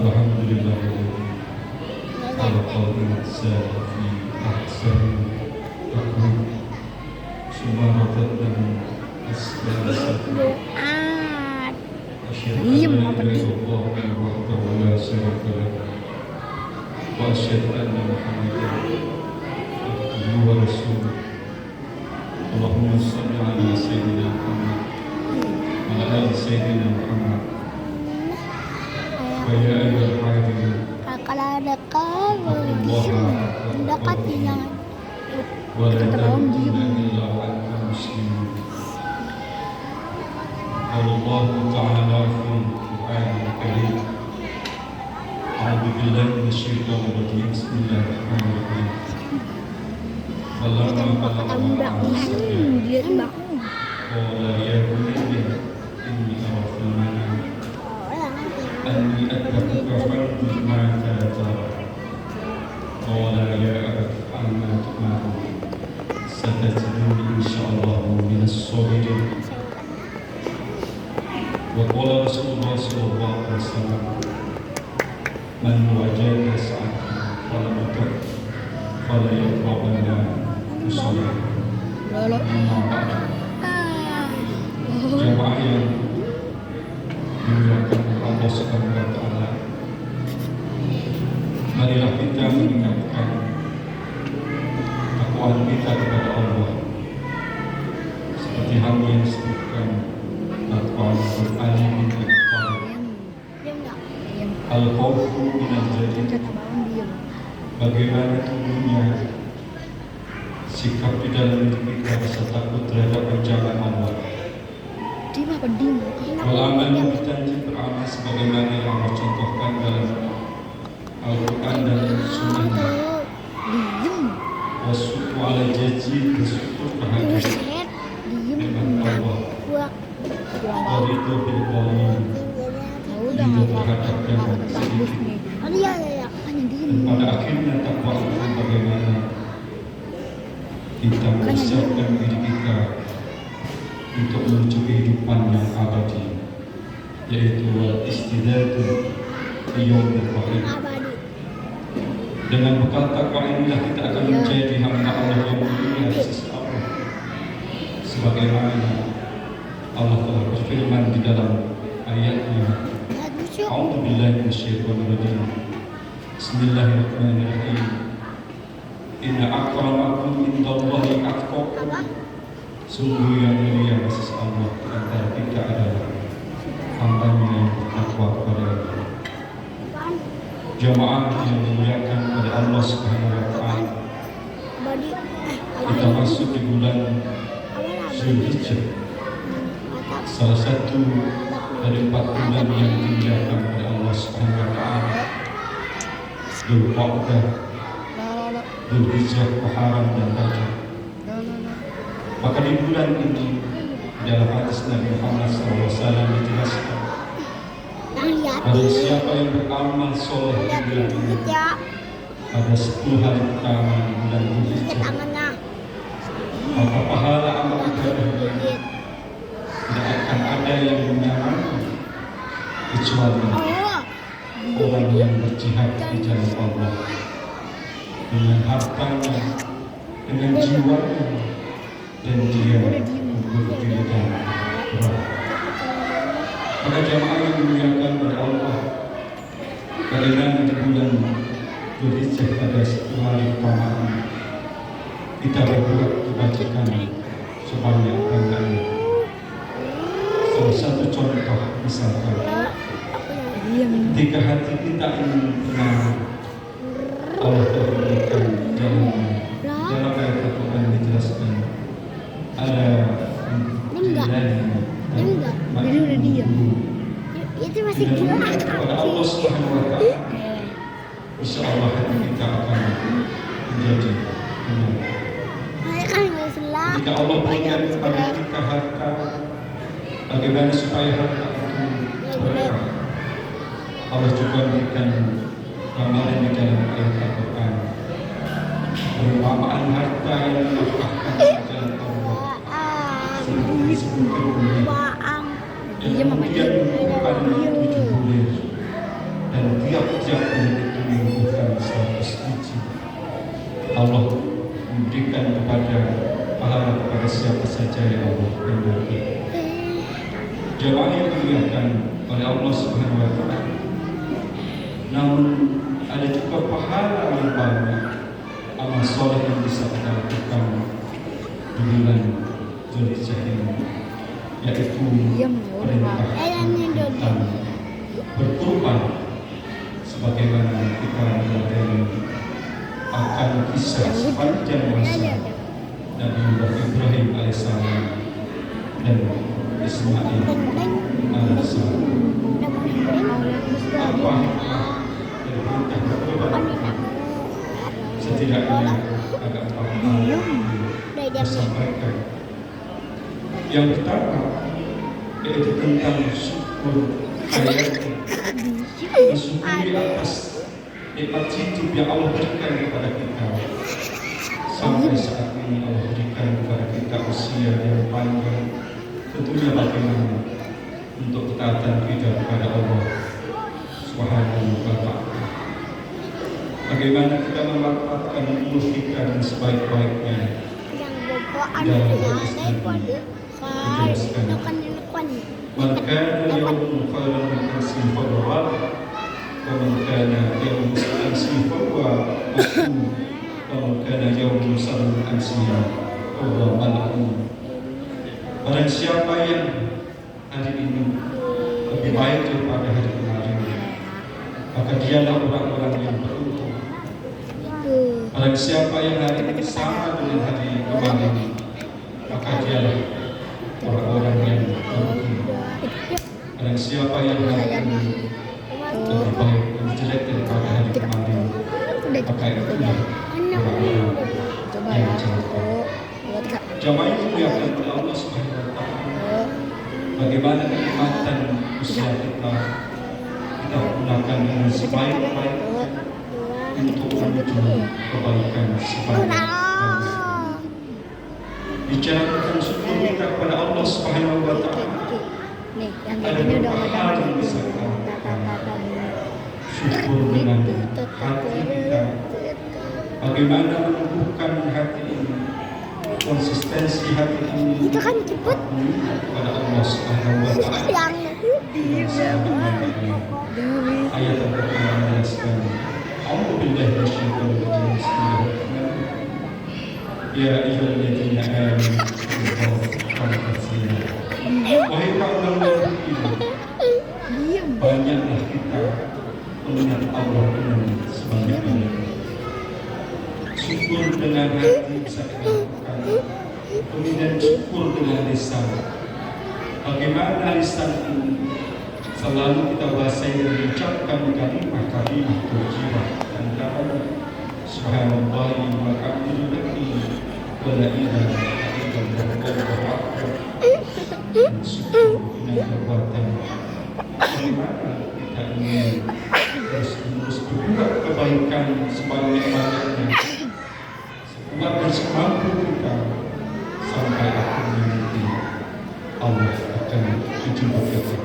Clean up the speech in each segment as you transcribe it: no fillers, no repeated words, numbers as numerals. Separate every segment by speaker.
Speaker 1: Alhamdulillah khalaqal insana fi ahsani taqwim subhanallah asma'a
Speaker 2: Diem apa diem?
Speaker 1: wa asyhadu anna Muhammadan abduhu wa rasuluh. Allahumma shalli ala sayyidina Muhammad wa ala ali sayyidina Muhammad. Wa ya ayyuhal hadirin
Speaker 2: Kalau ada kamu dekat jangan.
Speaker 1: wa la tamutunna illa wa antum muslimun. Allah Ta'ala fi Al-Qur'anil Karim. A'udzu billahi minasyaitonir rajim. Bismillahirrahmanirrahim. Falamma balagha
Speaker 2: Dia di bawah.
Speaker 1: qala ya bunayya inni ara fil manam anni adbahuka fanzur ma tara. Qala ya abati if'al ma tu'mar satajiduni insyaallah minas sabirin. Wa qala Rasulullah sallallahu alaihi wasallam man wajada sa'atan fala yaqrabanna musallah. Amma ba'du. Jamaah yang dimuliakan Allah Subhanahu wa taala, marilah kita meningkatkan takwaan kita kepada Allah seperti hal yang disebutkan takwa al-alim min al-qalb al-khawfu min al-jahil. Bagaimana tumbuhnya sikap di dalam diri kita rasa takut terhadap ancaman Allah.
Speaker 2: Diem apa diem?
Speaker 1: Wal amal berjanji beramal sebagaimana yang Allah contohkan dalam Al-Quran dan Sunnah.
Speaker 2: Diem.
Speaker 1: Wasuku ala jaji bersyukur bahagia
Speaker 2: Diem.
Speaker 1: dengan Allah. Dari itu bilqawli
Speaker 2: Udah
Speaker 1: itu
Speaker 2: nggak
Speaker 1: terhadap yang
Speaker 2: bagus
Speaker 1: sedikit.
Speaker 2: nih. Iya. Hanya diem.
Speaker 1: Dan pada akhirnya takwa itu bagaimana kita mempersiapkan diri kita untuk menuju kehidupan yang abadi, yaitu istidatu yaumil qiyamah.
Speaker 2: Abadi.
Speaker 1: Dengan bekal takwa inilah kita akan menjadi hamba Allah yang mulia di sisi Allah, sebagaimana Allah telah berfirman di dalam ayatnya. A'udzu billahi minasyaitonir rajim. Bismillahirrahmanirrahim. Inna akramakum indallahi atqakum. Sungguh yang mulia di sisi Allah di antara kita adalah hambanya yang bertakwa kepada Allah. Jamaah yang dimuliakan oleh Allah Subhanahu wa taala, kita masuk di bulan Zulhijjah, salah satu dari 4 bulan yang dimuliakan oleh Allah Subhanahu wa taala. Dzulqa'dah, Dzulhijjah, Muharram dan Rajab. Maka di bulan ini dalam hadis Nabi Muhammad SAW dijelaskan, barang siapa yang beramal soleh di bulan ini pada 10 hari pertama bulan Dzulhijjah, maka pahala amal ibadahnya tidak akan ada yang menyamai kecuali orang yang berjihad di jalan Allah dengan hartanya, dengan jiwanya, dan dia berdiri dan berat. Pada jamaah yang dimuliakan oleh Allah, bagaimana di bulan Dzulhijjah pada 10 hari pertama ini kita berbuat kebajikan sebanyak-banyaknya. Salah satu contoh misalkan, ketika hati kita ingin tenang, Allah telah berikan jalannya. Dalam ayat Al-Quran dijelaskan ada
Speaker 2: Jadi udah diam. Itu masih gelap.
Speaker 1: kepada Allah Subhanahu wa taala. Insya Allah hati kita akan menjadi tenang. Jika Allah berikan kepada kita harta, bagaimana supaya harta itu berkah? Allah juga berikan gambaran di dalam ayat Al-Quran. Perumpamaan harta yang dinafkahkan di jalan Allah seperti disebutkan dunia. Dan kemudian bukan 7 bulir dan tiap-tiap menit itu membutuhkan 100 biji. Allah memberikan kepada pahala kepada siapa saja yang Allah kehendaki. Jemaah yang dimuliakan oleh Allah Subhanahu wa Ta'ala. Namun ada juga pahala yang banyak amal soleh yang bisa kita lakukan di bulan Dzulhijjah ini, yaitu perintah tentang berkorban, sebagaimana kita mempelajari akan kisah sepanjang masa Nabi Ibrahim alaihissalam dan Ismail alaihissalam. Apa hikmah dari perintah berkorban? Setidaknya ada 4 hal yang disampaikan. Yang pertama yaitu tentang syukur mensyukuri atas nikmat hidup yang Allah berikan kepada kita. Sampai saat ini Allah berikan kepada kita usia yang panjang. Tentunya bagaimana untuk ketaatan kita kepada Allah Subhanahu wa Ta'ala. Bagaimana kita memanfaatkan umur kita dengan sebaik-baiknya dalam beristighfar. Dijelaskan, "Man kana yawmun khairan min amsin fahuwa, wa man kana yawmun amsin fahuwa maqbul, wa man kana yawmun sharran min amsin fahuwa mal'un." Barang siapa yang hari ini lebih baik daripada hari kemarin, maka dialah orang-orang yang beruntung. Barang siapa yang hari ini sama dengan hari kemarin, maka dialah orang-orang yang beruntung. Barang siapa yang hari ini lebih baik dan jelek daripada hari kemarin, maka itulah orang-orang yang celaka. Jamaah yang dimuliakan oleh Allah Subhanahu wa Ta'ala, bagaimana kenikmatan usia kita gunakan dengan sebaik-baiknya untuk menuju kebaikan sebaik-baiknya. Bicara tentang syukur kita kepada Allah Subhanahu wa Ta'ala, ada beberapa hal yang bisa kita lakukan. Syukur dengan hati kita, bagaimana menumbuhkan hati ini, konsistensi hati ini
Speaker 2: Itu kan cepet
Speaker 1: kepada Allah Subhanahu wa Ta'ala. Ayat Al-Quran menjelaskan, "A'udzubillahi minasyaitonir rajim. Bismillahirrahmanirrahim. Ya ayyuhalladzina amanu ittaqullaha katsiran." Wahai kaum yang beriman, banyaklah kita mengingat Allah dengan sebanyak-banyaknya. Syukur dengan hati bisa kita lakukan, kemudian syukur dengan lisan. Bagaimana lisan ini selalu kita bahasain dan mengucapkan kalimah-kalimah terjiwah antara subhanallah wa bihamdihi wa la ilaha illallah. Syukur dengan perbuatan. Bagaimana kita ingin terus berbuat kebaikan sebanyak-banyaknya, sekuat dan semampu kita, sampai akhirnya nanti Allah akan menjumpa kita.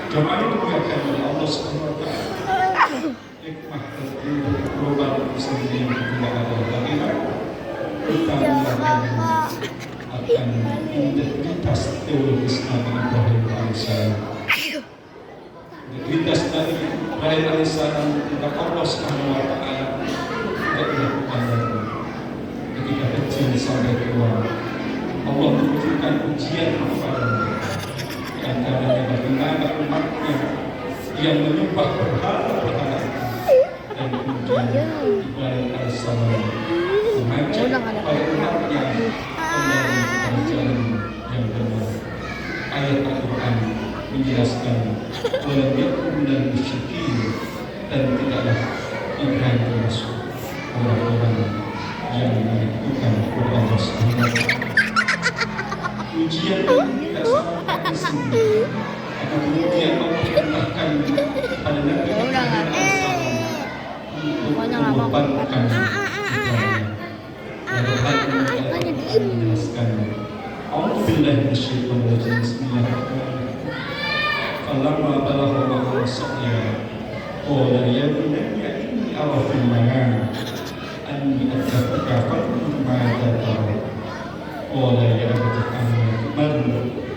Speaker 1: Jemaah yang dimuliakan oleh Allah Subhanahu wa Ta'ala, hikmah tertinggi global sendiri yang kedua adalah bagaimana kita melakukan akan integritas teologis Nabi Ibrahim alaihissalam. Integritas Nabi Ibrahim alaihissalam tentang Allah Subhanahu wa Ta'ala tidak dilakukan lagi ketika kecil sampai tua. Allah menunjukkan ujian kepadanya, di antaranya bagaimana umatnya yang menyembah berhala-berhala, dan kemudian Ibrahim alaihissalam mengajak para umatnya kembali pada jalan yang benar. Ayat Al-Quran menjelaskan walam yakun minal musyrikin, dan tidaklah Ibrahim termasuk orang-orang yang menyekutukan kepada Allah Subhanahu wa Ta'ala. Ujian ini tidak sampai di sini. Maka kemudian Allah perintahkan pada Nabi Ibrahim alaihissalam untuk mengorbankan ibadahnya. Lalu hal ini menjelaskan, "A'udzubillahi minasyaitonir rajim. Bismillahirrahmanirrahim. Falamma balagha ma'ahu as-sa'ya Qala ya bunayya inni ara fil manam anni adzabuka fanzur madza tara. Qala ya abati a'mal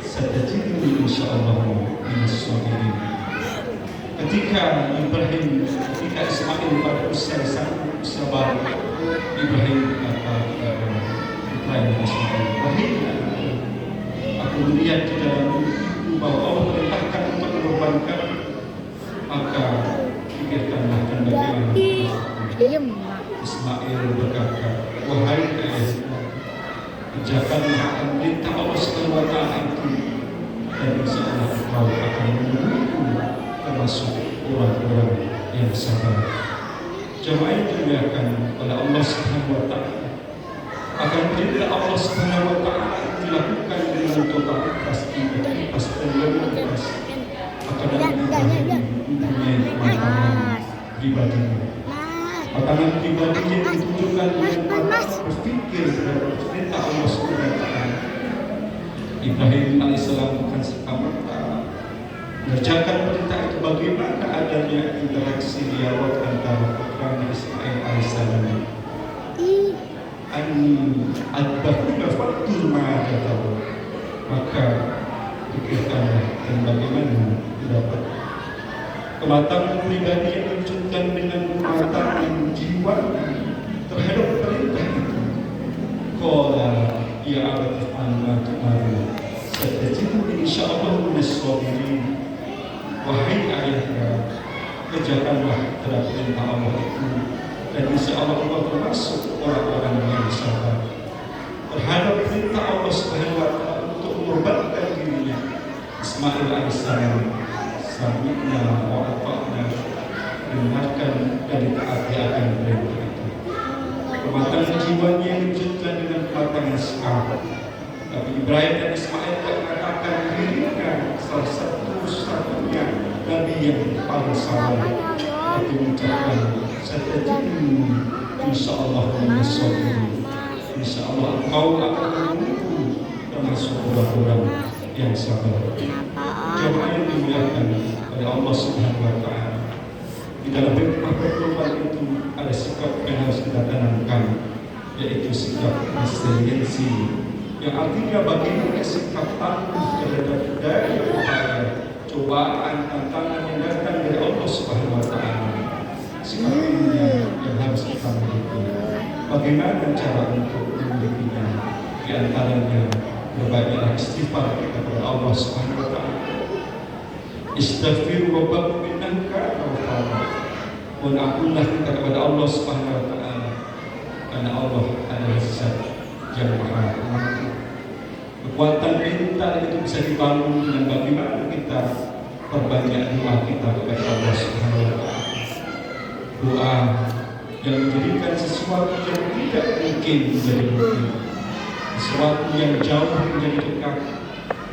Speaker 1: satajiduni insyaallah minas sabirin. Ketika Ismail pada usia satu usia baru, Ibrahim kata Ibrahim Ismail, wahai aku melihat di dalam mimpiku bahwa Allah perintahkan untuk mengorbankan, maka pikirkanlah dan bagaimana. Ismail berkata, wahai ayahku, kerjakanlah perintah Allah Subhanahu wa Ta'ala itu, dan insyaallah kau akan menemuiku termasuk orang-orang yang sabar. Jemaah yang dimuliakan oleh Allah Subhanahu wa Ta'ala, akan perintah Allah Subhanahu wa Ta'ala dilakukan dengan totalitas, integritas dan loyalitas, akan mempunyai kematangan pribadi. Kematangan pribadi yang ditunjukkan dengan berpikir dan perintah Allah Subhanahu wa Ta'ala. Ibrahim alaihissalam bukan serta-merta mengerjakan perintah itu bagaimana adanya interaksi dialog antara putra Ismail alaihissalam. Ani adbahuka faktur ma'adha tahu. Maka pikirkanlah dan bagaimana dapat kematangan pribadi yang diwujudkan dengan kematangan jiwa terhadap perintah itu. Qala ya abati a'mal satajiduni insyaallah minas sabirin. Wahai ayahnya, kerjakanlah terhadap perintah Allah itu, dan insyaallah Allah termasuk orang-orang yang sabar terhadap perintah Allah Subhanahu wa Ta'ala untuk mengorbankan dirinya. Ismail alaihissalam sami'na wa ata'na, dengarkan dan ditaati akan perintah itu. Kematangan jiwanya yang diwujudkan dengan kematangan sikap. Tapi Ibrahim dan Ismail mengatakan dirinya salah satu-satunya Nabi yang paling sabar, itu mengucapkan satajiduni insyaallah minas sabirin. Insyaallah engkau akan menemuiku termasuk orang-orang yang sabar. Jemaah yang dimuliakan oleh Allah Subhanahu wa Ta'ala, di dalam hikmah berkorban itu ada sikap yang harus kita tanamkan, yaitu sikap resiliensi, yang artinya bagaimana sikap tangguh terhadap daya upaya, cobaan, tantangan yang datang dari Allah Subhanahu wa Ta'ala. Sikap ini yang harus kita miliki. Bagaimana cara untuk memilikinya? Di antaranya berbanyaklah istighfar kepada Allah Subhanahu wa Ta'ala. Istaghfiru rabbakum innahu kana ghaffara. Mohon ampunlah kita kepada Allah Subhanahu wa Ta'ala, karena Allah adalah Zat yang Maha Pengampun. Kekuatan mental itu bisa dibangun dengan bagaimana kita perbanyak doa kita kepada Allah Subhanahu wa Ta'ala. Doa yang menjadikan sesuatu yang tidak mungkin menjadi mungkin, sesuatu yang jauh menjadi dekat,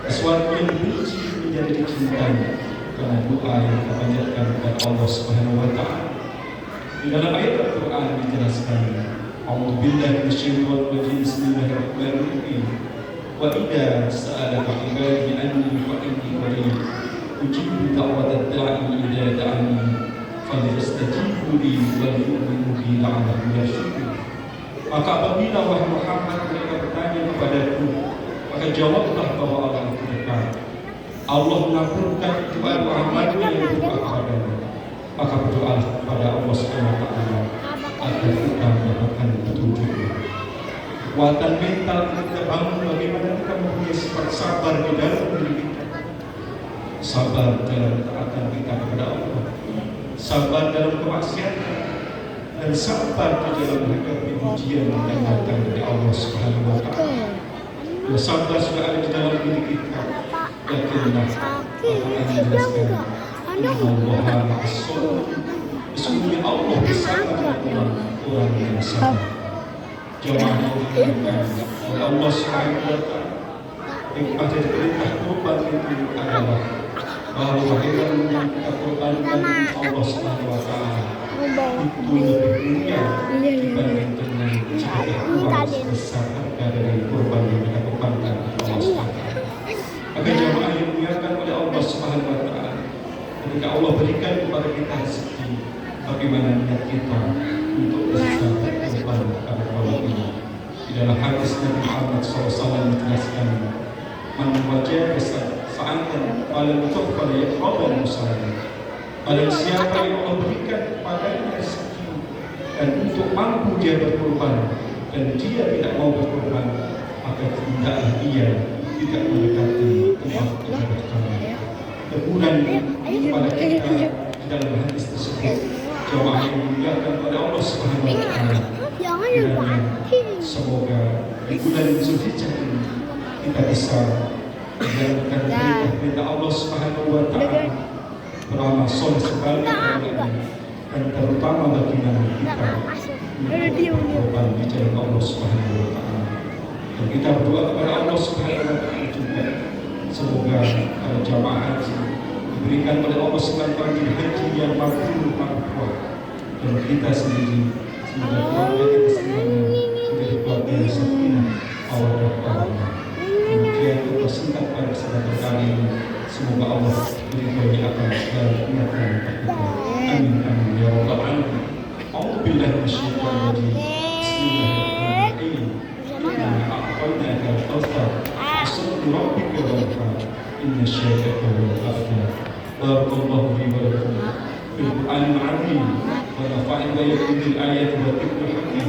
Speaker 1: sesuatu yang benci menjadi dicintai, karena doa yang kita panjatkan kepada Allah Subhanahu wa Ta'ala. Di dalam ayat Al-Quran dijelaskan, A'udzubillahi minasyaitonir rajim, bismillahirrahmanirrahim. Wa idza sa'alaka ibadi anni fa inni qarib ujibu da'watad da'i idza da'ani falyastajibu li wal yu'minu bi la'allahum yarshudun. Maka apabila wahai Muhammad mereka bertanya kepadaku, maka jawablah bahwa Allah itu dekat. Allah mengabulkan doa hamba-Nya yang berdoa kepadanya. Maka berdoalah kepada Allah Subhanahu wa Ta'ala agar kita mendapatkan petunjuknya. Kekuatan mental kita bangun bagaimana kita mempunyai sifat sabar di dalam diri kita. Sabar dalam ketaatan kita kepada Allah, sabar dalam kemaksiatan, dan sabar di dalam menghadapi ujian yang datang dari Allah Subhanahu wa Ta'ala. Bila sabar sudah ada di dalam diri kita, yakinlah akan menjelaskan Allah as-sabr. Sesungguhnya Allah bersama dengan orang yang sabar. Jemaah yang dimuliakan oleh Allah Subhanahu wa Ta'ala, hikmah dari perintah kurban itu adalah bahwa kita menyampaikan kurban dari Allah Subhanahu wa Ta'ala itu lebih mulia dibanding dengan jika kurban sebesar harga dari kurban yang kita kurbankan Allah Subhanahu wa Ta'ala. Maka jemaah yang dimuliakan oleh Allah Subhanahu wa Ta'ala, ketika Allah berikan kepada kita rezeki, bagaimana niat kita untuk berkorban pada malam ini. Di dalam hadis Nabi Muhammad SAW menjelaskan, "Man wajada sa'atan falam tuqbal yaqbal musallin." Barang siapa yang Allah berikan kepadanya rezeki dan untuk mampu dia berkorban dan dia tidak mau berkorban, maka hendaklah ia tidak mendekati tempat ibadah kami. Teguran kepada kita di dalam hadis tersebut, jamaah yang dimuliakan oleh Allah Subhanahu wa Ta'ala. Semoga di bulan Zulhijjah ini kita bisa menjalankan perintah Allah Subhanahu wa Ta'ala, beramal soleh sebaliknya, dan terutama bagaimana kita berkorban di jalan Allah Subhanahu wa Ta'ala. Dan kita berdoa kepada Allah Subhanahu wa Ta'ala juga, semoga para jamaah haji diberikan oleh Allah SWT haji yang mabrur, dan kita sendiri semoga keluarga kita semuanya menjadi keluarga yang sakinah mawaddah warahmah. Kemudian untuk singkat pada kesempatan kali ini, semoga Allah meridhai akan segala niat dan kita. Amin amin ya rabbal alamin. A'udzubillahi minasyaitonir rajim. Bismillahirrahmanirrahim. Inna a'tainaka al-kautsar. Fasholli lirabbika wanhar. Inna syani'aka huwal abtar. Barakallahu li wa lakum fil Qur'anil 'azim wa nafa'ani wa iyyakum bil ayati wa dhikril hakim.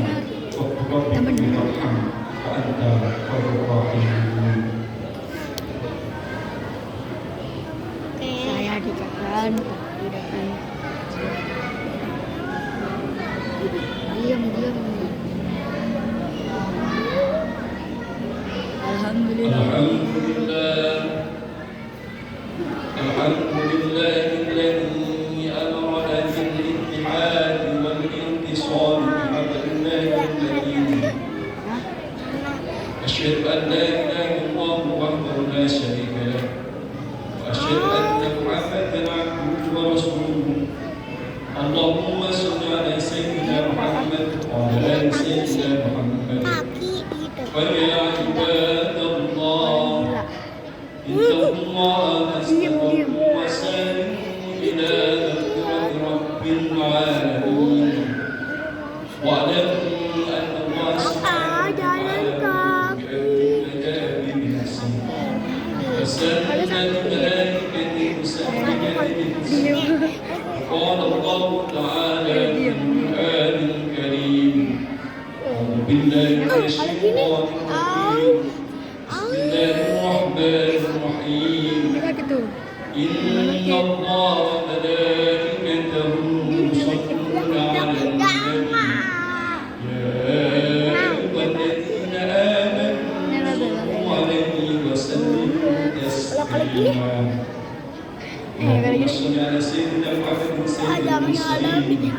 Speaker 1: Wa rabbikum warham wa anta khairur rahimin.
Speaker 2: Saya dikatakan tidak diam. Alhamdulillah.
Speaker 1: Alhamdulillahilladzi amara bil ittihad wal intisar bihablillahi al-matin. Asyhadu an la ilaha illallah wahdahu la syarika lah. Wa asyhadu anna Muhammadan abduhu wa rasuluh. Allahumma shalli ala sayyidina Muhammad wa ala ali sayyidina Muhammad. Wa ya ibadallah, innallaha astaghfiru wa sallimu ila rabbil alamin. Wa alamu anna Allah subhanahu wa ta'ala bi'abdihi nafsi. Wasallallahu alaihi wasallam. قال الله تعالى في القرآن الكريم: أعوذ بالله من الشيطان الرجيم. بسم الله الرحمن الرحيم. إن الله وملائكته يصلون على النبي يا أيها الذين آمنوا صلوا عليه وسلموا تسليما. اللهم صل على سيدنا محمد سيد المرسلين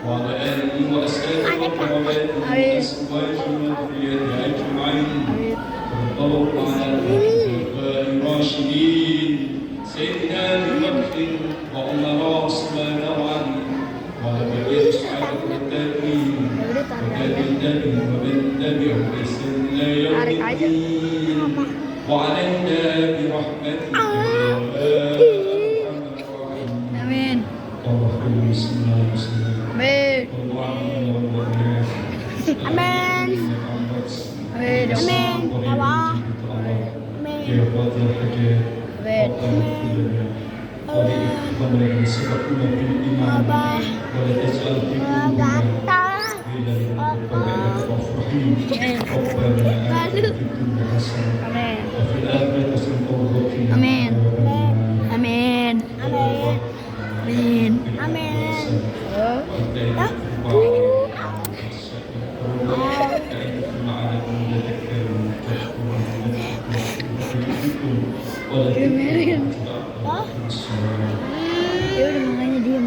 Speaker 1: وعلى آله وأصحابه وأزواجه وذريته أجمعين. وبارك على الخلفاء الراشدين سيدنا أبي بكر وعمر وعثمان وعلي وعلى بقية الصحابة والتابعين وتابعين ومن تبعهم بإحسان إلى يوم الدين. وعلينا برحمتك
Speaker 2: Ya udah makanya diem.